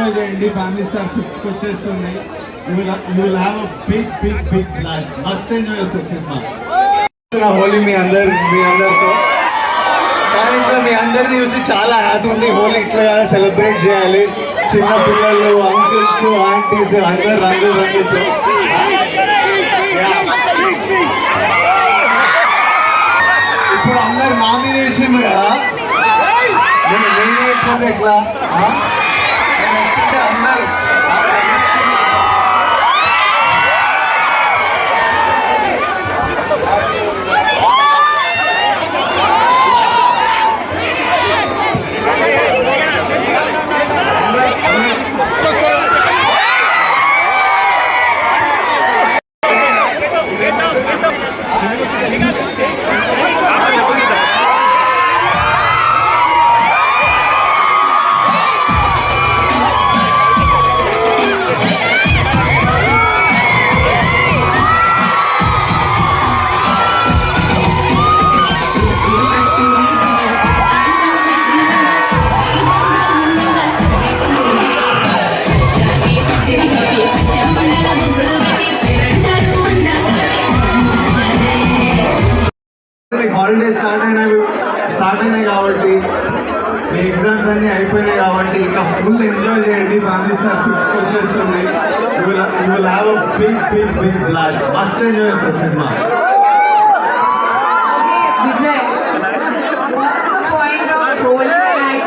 Enjoy చేయండి. Family star వచ్చేస్తుంది. You will have a big blast. మస్త్ ఎంజాయ్ చేస్తారు సినిమా. హోలీ మీ అందరితో కానీ ఇట్లా మీ అందరిని చూసి చాలా హ్యాపీ ఉంది. హోలీ ఇట్లా సెలబ్రేట్ చేయాలి. చిన్న పిల్లలు, అంకుల్స్, ఆంటీస్ అందరు రంగులతో ఇప్పుడు అందరు నామినేషన్ కదా, నేను వేసుకుంటే ఎట్లా అందరు హాలిడేస్ స్టార్ట్ అయినాయి కాబట్టి మీ ఎగ్జామ్స్ అన్నీ అయిపోయినాయి కాబట్టి ఇంకా ఫుల్ ఎంజాయ్ చేయండి. ఫ్యామిలీ స్టార్ వచ్చేస్తుంది. You will have a big blast. మస్త్ ఎంజాయ్ చేస్తారు cinema. Vijay, what's the point of holding like?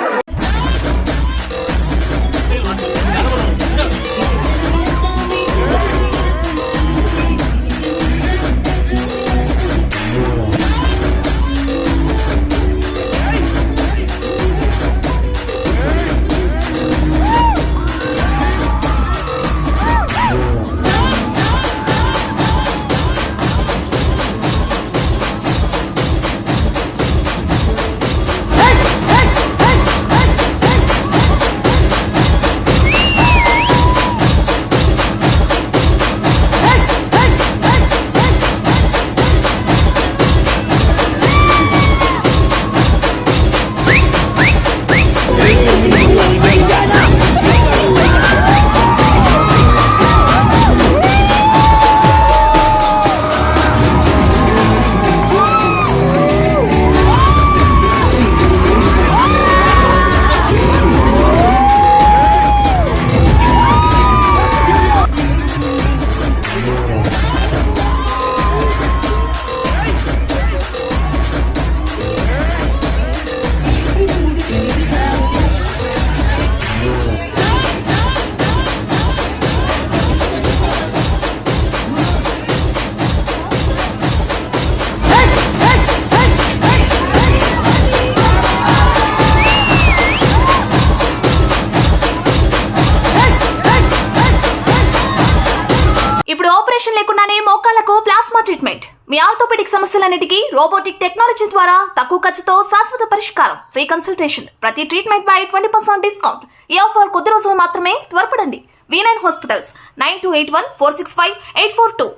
ఇప్పుడు ఆపరేషన్ లేకుండానే మోకాళ్లకు ప్లాస్మా ట్రీట్మెంట్. మీ ఆర్థోపెడిక్ సమస్యలన్నిటికీ రోబోటిక్ టెక్నాలజీ ద్వారా తక్కువ ఖర్చుతో శాశ్వత పరిష్కారం. Free consultation. ప్రతి ట్రీట్మెంట్ పై 20% డిస్కౌంట్. ఈ ఆఫర్ కొద్ది రోజులు మాత్రమే. త్వరపడండి. V9 hospitals 9281465842.